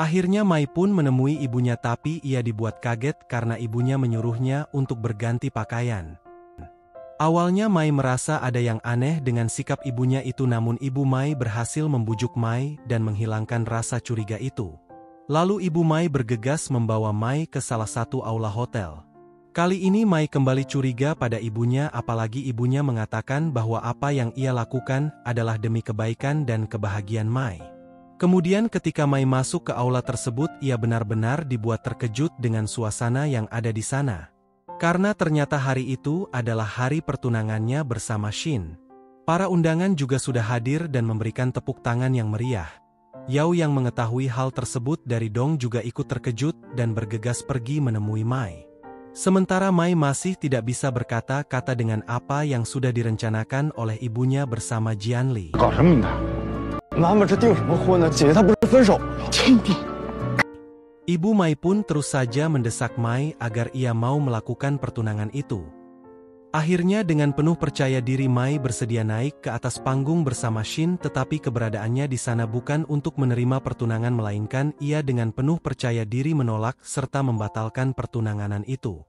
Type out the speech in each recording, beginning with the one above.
Akhirnya Mai pun menemui ibunya tapi ia dibuat kaget karena ibunya menyuruhnya untuk berganti pakaian. Awalnya Mai merasa ada yang aneh dengan sikap ibunya itu, namun ibu Mai berhasil membujuk Mai dan menghilangkan rasa curiga itu. Lalu ibu Mai bergegas membawa Mai ke salah satu aula hotel. Kali ini Mai kembali curiga pada ibunya, apalagi ibunya mengatakan bahwa apa yang ia lakukan adalah demi kebaikan dan kebahagiaan Mai. Kemudian ketika Mai masuk ke aula tersebut, ia benar-benar dibuat terkejut dengan suasana yang ada di sana. Karena ternyata hari itu adalah hari pertunangannya bersama Shin. Para undangan juga sudah hadir dan memberikan tepuk tangan yang meriah. Yao yang mengetahui hal tersebut dari Dong juga ikut terkejut dan bergegas pergi menemui Mai. Sementara Mai masih tidak bisa berkata-kata dengan apa yang sudah direncanakan oleh ibunya bersama Jianli. Ibu Mai pun terus saja mendesak Mai agar ia mau melakukan pertunangan itu. Akhirnya dengan penuh percaya diri Mai bersedia naik ke atas panggung bersama Shin, tetapi keberadaannya di sana bukan untuk menerima pertunangan melainkan ia dengan penuh percaya diri menolak serta membatalkan pertunangan itu.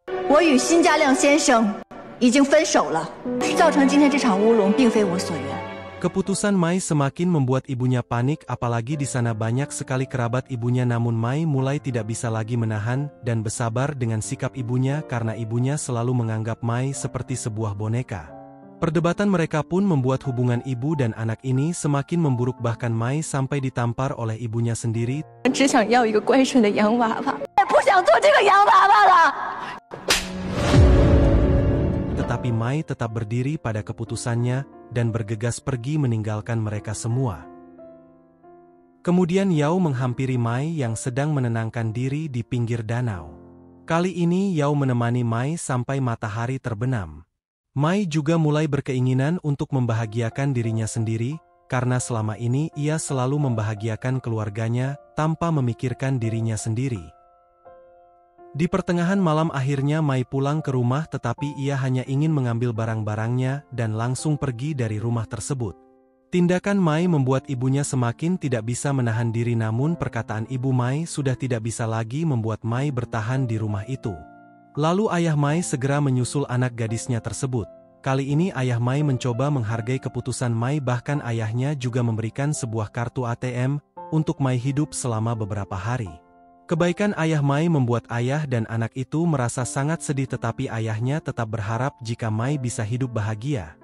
Keputusan Mai semakin membuat ibunya panik, apalagi di sana banyak sekali kerabat ibunya, namun Mai mulai tidak bisa lagi menahan dan bersabar dengan sikap ibunya karena ibunya selalu menganggap Mai seperti sebuah boneka. Perdebatan mereka pun membuat hubungan ibu dan anak ini semakin memburuk, bahkan Mai sampai ditampar oleh ibunya sendiri. Tetapi Mai tetap berdiri pada keputusannya dan bergegas pergi meninggalkan mereka semua. Kemudian Yao menghampiri Mai yang sedang menenangkan diri di pinggir danau. Kali ini Yao menemani Mai sampai matahari terbenam. Mai juga mulai berkeinginan untuk membahagiakan dirinya sendiri, karena selama ini ia selalu membahagiakan keluarganya tanpa memikirkan dirinya sendiri. Di pertengahan malam akhirnya Mai pulang ke rumah, tetapi ia hanya ingin mengambil barang-barangnya dan langsung pergi dari rumah tersebut. Tindakan Mai membuat ibunya semakin tidak bisa menahan diri, namun perkataan ibu Mai sudah tidak bisa lagi membuat Mai bertahan di rumah itu. Lalu ayah Mai segera menyusul anak gadisnya tersebut. Kali ini ayah Mai mencoba menghargai keputusan Mai, bahkan ayahnya juga memberikan sebuah kartu ATM untuk Mai hidup selama beberapa hari. Kebaikan ayah Mai membuat ayah dan anak itu merasa sangat sedih, tetapi ayahnya tetap berharap jika Mai bisa hidup bahagia.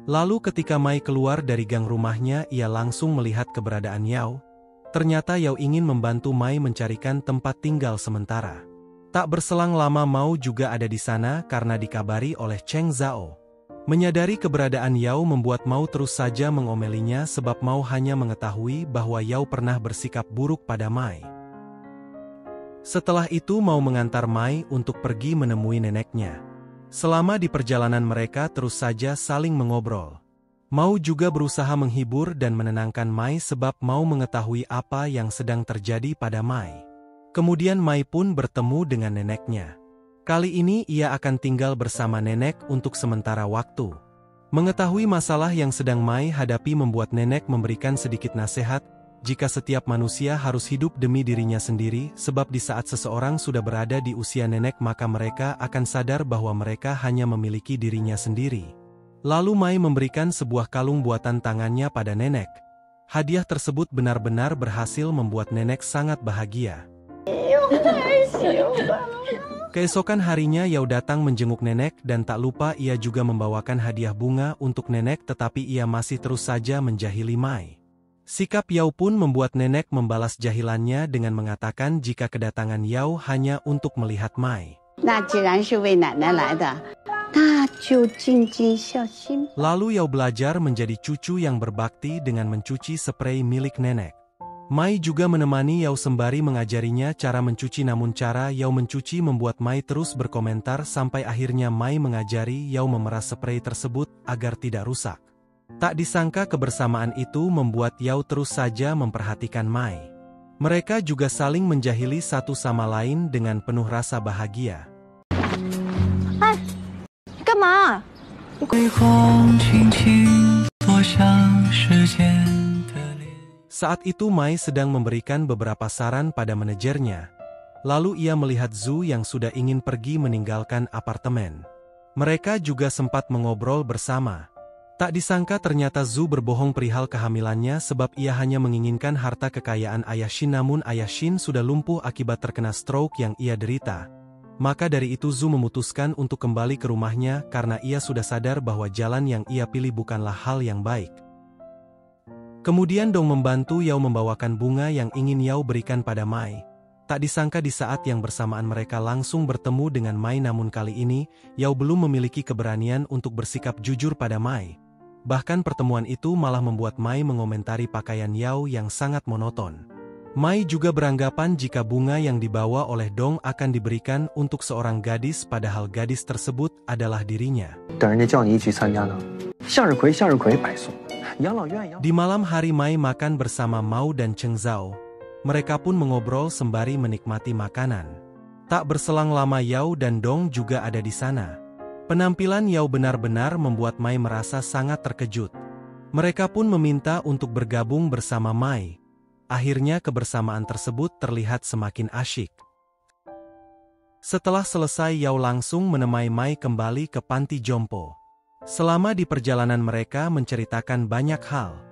Lalu ketika Mai keluar dari gang rumahnya, ia langsung melihat keberadaan Yao. Ternyata Yao ingin membantu Mai mencarikan tempat tinggal sementara. Tak berselang lama Mao juga ada di sana karena dikabari oleh Cheng Zhao. Menyadari keberadaan Yao membuat Mao terus saja mengomelinya, sebab Mao hanya mengetahui bahwa Yao pernah bersikap buruk pada Mai. Setelah itu Mao mengantar Mai untuk pergi menemui neneknya. Selama di perjalanan mereka terus saja saling mengobrol. Mao juga berusaha menghibur dan menenangkan Mai sebab Mao mengetahui apa yang sedang terjadi pada Mai. Kemudian Mai pun bertemu dengan neneknya. Kali ini ia akan tinggal bersama nenek untuk sementara waktu. Mengetahui masalah yang sedang Mai hadapi membuat nenek memberikan sedikit nasihat, jika setiap manusia harus hidup demi dirinya sendiri, sebab di saat seseorang sudah berada di usia nenek maka mereka akan sadar bahwa mereka hanya memiliki dirinya sendiri. Lalu Mai memberikan sebuah kalung buatan tangannya pada nenek. Hadiah tersebut benar-benar berhasil membuat nenek sangat bahagia. Keesokan harinya Yao datang menjenguk nenek dan tak lupa ia juga membawakan hadiah bunga untuk nenek, tetapi ia masih terus saja menjahili Mai. Sikap Yao pun membuat nenek membalas jahilannya dengan mengatakan jika kedatangan Yao hanya untuk melihat Mai. Lalu Yao belajar menjadi cucu yang berbakti dengan mencuci spray milik nenek. Mai juga menemani Yao sembari mengajarinya cara mencuci, namun cara Yao mencuci membuat Mai terus berkomentar sampai akhirnya Mai mengajari Yao memeras spray tersebut agar tidak rusak. Tak disangka kebersamaan itu membuat Yao terus saja memperhatikan Mai. Mereka juga saling menjahili satu sama lain dengan penuh rasa bahagia. Saat itu Mai sedang memberikan beberapa saran pada manajernya. Lalu ia melihat Zhu yang sudah ingin pergi meninggalkan apartemen. Mereka juga sempat mengobrol bersama. Tak disangka ternyata Zhu berbohong perihal kehamilannya sebab ia hanya menginginkan harta kekayaan Ayah Shin, namun Ayah Shin sudah lumpuh akibat terkena stroke yang ia derita. Maka dari itu Zhu memutuskan untuk kembali ke rumahnya karena ia sudah sadar bahwa jalan yang ia pilih bukanlah hal yang baik. Kemudian Dong membantu Yao membawakan bunga yang ingin Yao berikan pada Mai. Tak disangka di saat yang bersamaan mereka langsung bertemu dengan Mai, namun kali ini Yao belum memiliki keberanian untuk bersikap jujur pada Mai. Bahkan pertemuan itu malah membuat Mai mengomentari pakaian Yao yang sangat monoton. Mai juga beranggapan jika bunga yang dibawa oleh Dong akan diberikan untuk seorang gadis padahal gadis tersebut adalah dirinya. Di malam hari Mai makan bersama Mao dan Cheng Zhao. Mereka pun mengobrol sembari menikmati makanan. Tak berselang lama Yao dan Dong juga ada di sana. Penampilan Yao benar-benar membuat Mai merasa sangat terkejut. Mereka pun meminta untuk bergabung bersama Mai. Akhirnya kebersamaan tersebut terlihat semakin asyik. Setelah selesai Yao langsung menemani Mai kembali ke panti jompo. Selama di perjalanan mereka menceritakan banyak hal.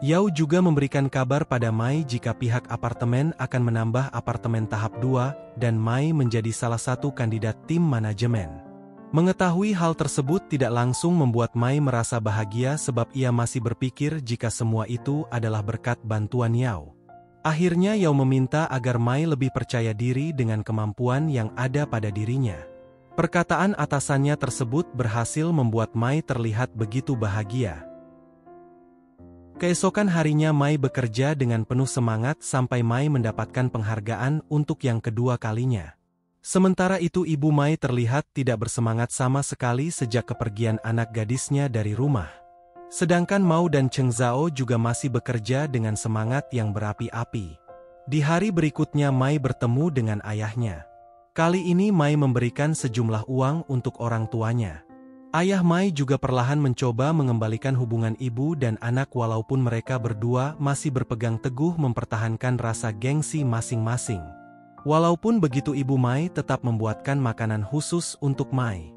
Yao juga memberikan kabar pada Mai jika pihak apartemen akan menambah apartemen tahap 2 dan Mai menjadi salah satu kandidat tim manajemen. Mengetahui hal tersebut tidak langsung membuat Mai merasa bahagia sebab ia masih berpikir jika semua itu adalah berkat bantuan Yao. Akhirnya Yao meminta agar Mai lebih percaya diri dengan kemampuan yang ada pada dirinya. Perkataan atasannya tersebut berhasil membuat Mai terlihat begitu bahagia. Keesokan harinya Mai bekerja dengan penuh semangat sampai Mai mendapatkan penghargaan untuk yang kedua kalinya. Sementara itu ibu Mai terlihat tidak bersemangat sama sekali sejak kepergian anak gadisnya dari rumah. Sedangkan Mao dan Cheng Zhao juga masih bekerja dengan semangat yang berapi-api. Di hari berikutnya Mai bertemu dengan ayahnya. Kali ini Mai memberikan sejumlah uang untuk orang tuanya. Ayah Mai juga perlahan mencoba mengembalikan hubungan ibu dan anak walaupun mereka berdua masih berpegang teguh mempertahankan rasa gengsi masing-masing. Walaupun begitu ibu Mai tetap membuatkan makanan khusus untuk Mai.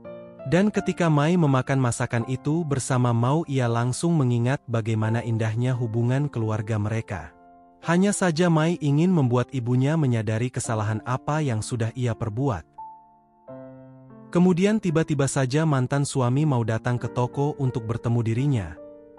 Dan ketika Mai memakan masakan itu bersama Mao, ia langsung mengingat bagaimana indahnya hubungan keluarga mereka. Hanya saja Mai ingin membuat ibunya menyadari kesalahan apa yang sudah ia perbuat. Kemudian tiba-tiba saja mantan suami Mao datang ke toko untuk bertemu dirinya.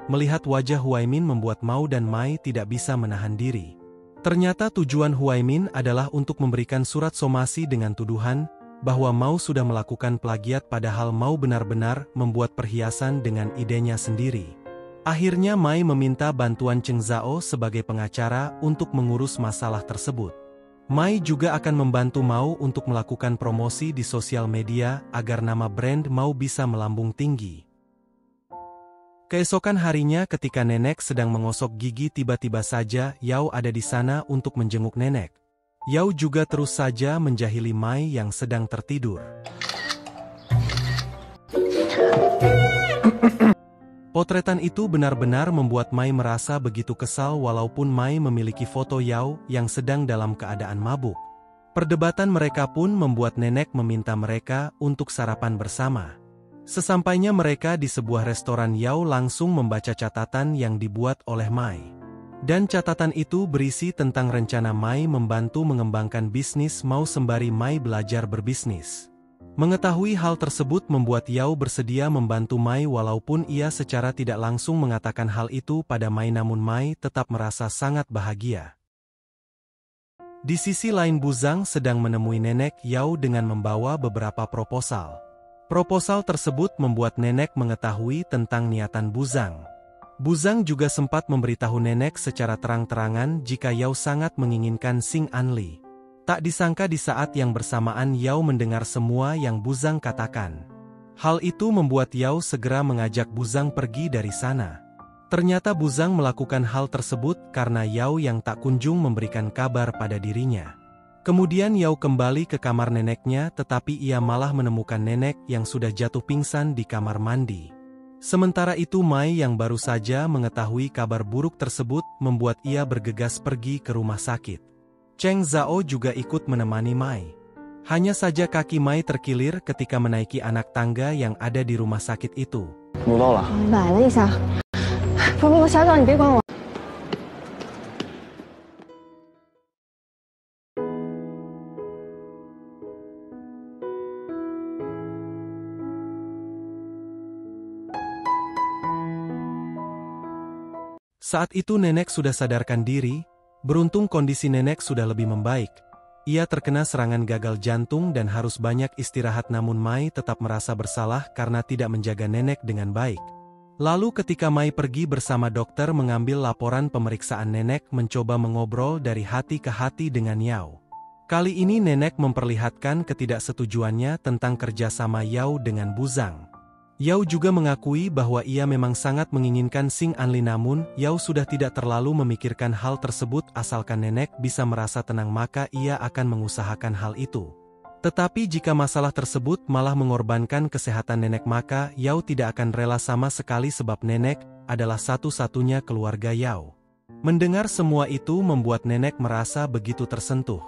Melihat wajah Huaimin membuat Mao dan Mai tidak bisa menahan diri. Ternyata tujuan Huaimin adalah untuk memberikan surat somasi dengan tuduhan bahwa Mao sudah melakukan plagiat padahal Mao benar-benar membuat perhiasan dengan idenya sendiri. Akhirnya Mai meminta bantuan Cheng Zhao sebagai pengacara untuk mengurus masalah tersebut. Mai juga akan membantu Mao untuk melakukan promosi di sosial media agar nama brand Mao bisa melambung tinggi. Keesokan harinya ketika nenek sedang mengosok gigi tiba-tiba saja Yao ada di sana untuk menjenguk nenek. Yao juga terus saja menjahili Mai yang sedang tertidur. Potretan itu benar-benar membuat Mai merasa begitu kesal walaupun Mai memiliki foto Yao yang sedang dalam keadaan mabuk. Perdebatan mereka pun membuat nenek meminta mereka untuk sarapan bersama. Sesampainya mereka di sebuah restoran, Yao langsung membaca catatan yang dibuat oleh Mai. Dan catatan itu berisi tentang rencana Mai membantu mengembangkan bisnis Mao sembari Mai belajar berbisnis. Mengetahui hal tersebut membuat Yao bersedia membantu Mai walaupun ia secara tidak langsung mengatakan hal itu pada Mai, namun Mai tetap merasa sangat bahagia. Di sisi lain Buzang sedang menemui nenek Yao dengan membawa beberapa proposal. Proposal tersebut membuat nenek mengetahui tentang niatan Buzang. Buzang juga sempat memberitahu nenek secara terang-terangan jika Yao sangat menginginkan Xing Anli. Tak disangka di saat yang bersamaan Yao mendengar semua yang Buzang katakan. Hal itu membuat Yao segera mengajak Buzang pergi dari sana. Ternyata Buzang melakukan hal tersebut karena Yao yang tak kunjung memberikan kabar pada dirinya. Kemudian Yao kembali ke kamar neneknya tetapi ia malah menemukan nenek yang sudah jatuh pingsan di kamar mandi. Sementara itu Mai yang baru saja mengetahui kabar buruk tersebut membuat ia bergegas pergi ke rumah sakit. Cheng Zhao juga ikut menemani Mai. Hanya saja kaki Mai terkilir ketika menaiki anak tangga yang ada di rumah sakit itu. Saat itu nenek sudah sadarkan diri, beruntung kondisi nenek sudah lebih membaik. Ia terkena serangan gagal jantung dan harus banyak istirahat, namun Mai tetap merasa bersalah karena tidak menjaga nenek dengan baik. Lalu ketika Mai pergi bersama dokter mengambil laporan pemeriksaan, nenek mencoba mengobrol dari hati ke hati dengan Yao. Kali ini nenek memperlihatkan ketidaksetujuannya tentang kerjasama Yao dengan Buzang. Yao juga mengakui bahwa ia memang sangat menginginkan Xing Anli, namun Yao sudah tidak terlalu memikirkan hal tersebut, asalkan nenek bisa merasa tenang maka ia akan mengusahakan hal itu. Tetapi jika masalah tersebut malah mengorbankan kesehatan nenek maka Yao tidak akan rela sama sekali, sebab nenek adalah satu-satunya keluarga Yao. Mendengar semua itu membuat nenek merasa begitu tersentuh.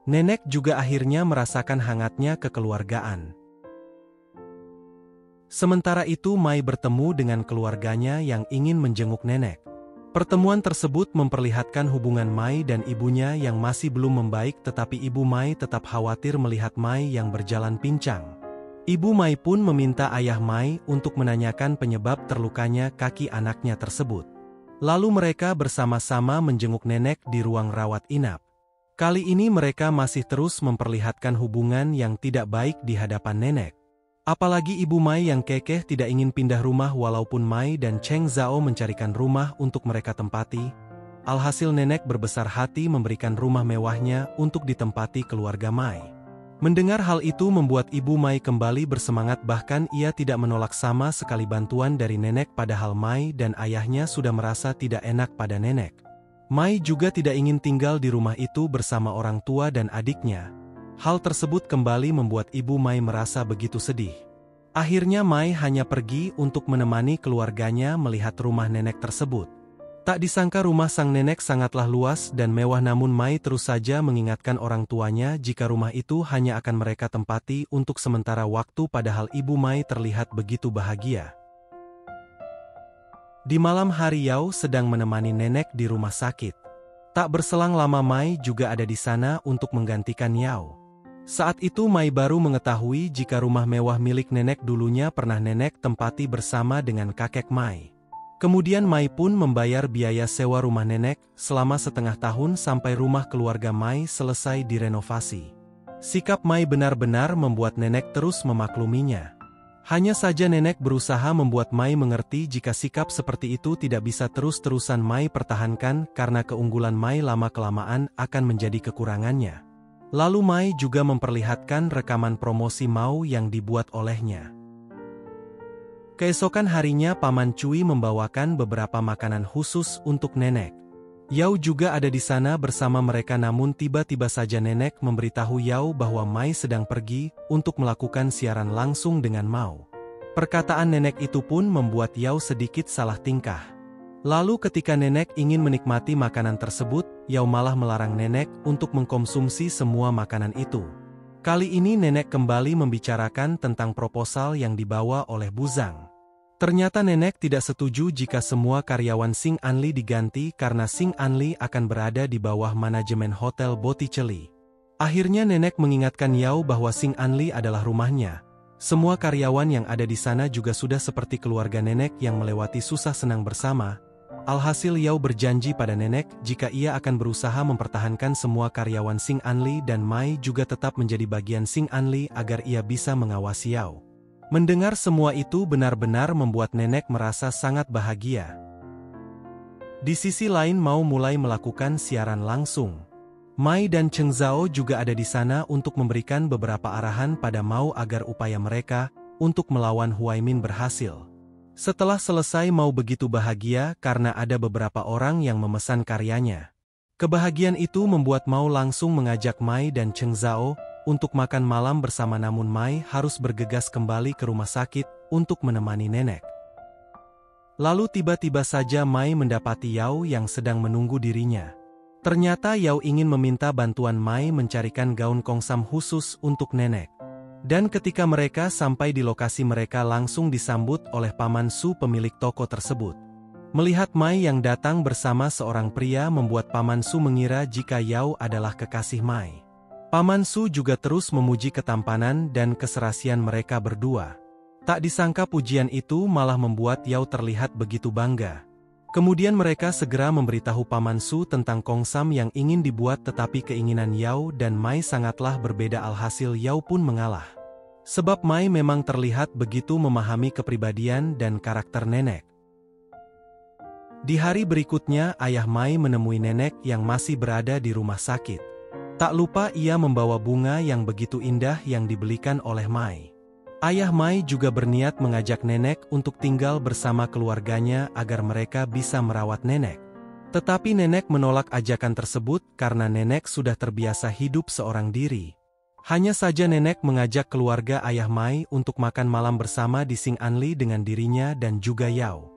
Nenek juga akhirnya merasakan hangatnya kekeluargaan. Sementara itu Mai bertemu dengan keluarganya yang ingin menjenguk nenek. Pertemuan tersebut memperlihatkan hubungan Mai dan ibunya yang masih belum membaik, tetapi ibu Mai tetap khawatir melihat Mai yang berjalan pincang. Ibu Mai pun meminta ayah Mai untuk menanyakan penyebab terlukanya kaki anaknya tersebut. Lalu mereka bersama-sama menjenguk nenek di ruang rawat inap. Kali ini mereka masih terus memperlihatkan hubungan yang tidak baik di hadapan nenek. Apalagi ibu Mai yang kekeh tidak ingin pindah rumah walaupun Mai dan Cheng Zhao mencarikan rumah untuk mereka tempati. Alhasil nenek berbesar hati memberikan rumah mewahnya untuk ditempati keluarga Mai. Mendengar hal itu membuat ibu Mai kembali bersemangat, bahkan ia tidak menolak sama sekali bantuan dari nenek, padahal Mai dan ayahnya sudah merasa tidak enak pada nenek. Mai juga tidak ingin tinggal di rumah itu bersama orang tua dan adiknya. Hal tersebut kembali membuat ibu Mai merasa begitu sedih. Akhirnya Mai hanya pergi untuk menemani keluarganya melihat rumah nenek tersebut. Tak disangka rumah sang nenek sangatlah luas dan mewah, namun Mai terus saja mengingatkan orang tuanya jika rumah itu hanya akan mereka tempati untuk sementara waktu, padahal ibu Mai terlihat begitu bahagia. Di malam hari Yao sedang menemani nenek di rumah sakit. Tak berselang lama Mai juga ada di sana untuk menggantikan Yao. Saat itu Mai baru mengetahui jika rumah mewah milik nenek dulunya pernah nenek tempati bersama dengan kakek Mai. Kemudian Mai pun membayar biaya sewa rumah nenek selama setengah tahun sampai rumah keluarga Mai selesai direnovasi. Sikap Mai benar-benar membuat nenek terus memakluminya. Hanya saja nenek berusaha membuat Mai mengerti jika sikap seperti itu tidak bisa terus-terusan Mai pertahankan karena keunggulan Mai lama-kelamaan akan menjadi kekurangannya. Lalu Mai juga memperlihatkan rekaman promosi Mao yang dibuat olehnya. Keesokan harinya Paman Cui membawakan beberapa makanan khusus untuk nenek. Yao juga ada di sana bersama mereka, namun tiba-tiba saja nenek memberitahu Yao bahwa Mai sedang pergi untuk melakukan siaran langsung dengan Mao. Perkataan nenek itu pun membuat Yao sedikit salah tingkah. Lalu ketika nenek ingin menikmati makanan tersebut, Yao malah melarang nenek untuk mengkonsumsi semua makanan itu. Kali ini nenek kembali membicarakan tentang proposal yang dibawa oleh Buzang. Ternyata nenek tidak setuju jika semua karyawan Xing Anli diganti karena Xing Anli akan berada di bawah manajemen Hotel Botticelli. Akhirnya nenek mengingatkan Yao bahwa Xing Anli adalah rumahnya. Semua karyawan yang ada di sana juga sudah seperti keluarga nenek yang melewati susah senang bersama. Alhasil Yao berjanji pada nenek jika ia akan berusaha mempertahankan semua karyawan Xing Anli dan Mai juga tetap menjadi bagian Xing Anli agar ia bisa mengawasi Yao. Mendengar semua itu benar-benar membuat nenek merasa sangat bahagia. Di sisi lain Mao mulai melakukan siaran langsung. Mai dan Cheng Zhao juga ada di sana untuk memberikan beberapa arahan pada Mao agar upaya mereka untuk melawan Huaimin berhasil. Setelah selesai Mao begitu bahagia karena ada beberapa orang yang memesan karyanya. Kebahagiaan itu membuat Mao langsung mengajak Mai dan Cheng Zhao untuk makan malam bersama, namun Mai harus bergegas kembali ke rumah sakit untuk menemani nenek. Lalu tiba-tiba saja Mai mendapati Yao yang sedang menunggu dirinya. Ternyata Yao ingin meminta bantuan Mai mencarikan gaun kongsam khusus untuk nenek. Dan ketika mereka sampai di lokasi mereka langsung disambut oleh Paman Su pemilik toko tersebut. Melihat Mai yang datang bersama seorang pria membuat Paman Su mengira jika Yao adalah kekasih Mai. Paman Su juga terus memuji ketampanan dan keserasian mereka berdua. Tak disangka pujian itu malah membuat Yao terlihat begitu bangga. Kemudian mereka segera memberitahu Paman Su tentang kongsam yang ingin dibuat tetapi keinginan Yao dan Mai sangatlah berbeda alhasil Yao pun mengalah. Sebab Mai memang terlihat begitu memahami kepribadian dan karakter nenek. Di hari berikutnya ayah Mai menemui nenek yang masih berada di rumah sakit. Tak lupa ia membawa bunga yang begitu indah yang dibelikan oleh Mai. Ayah Mai juga berniat mengajak nenek untuk tinggal bersama keluarganya agar mereka bisa merawat nenek. Tetapi nenek menolak ajakan tersebut karena nenek sudah terbiasa hidup seorang diri. Hanya saja nenek mengajak keluarga ayah Mai untuk makan malam bersama di Sing Anli dengan dirinya dan juga Yao.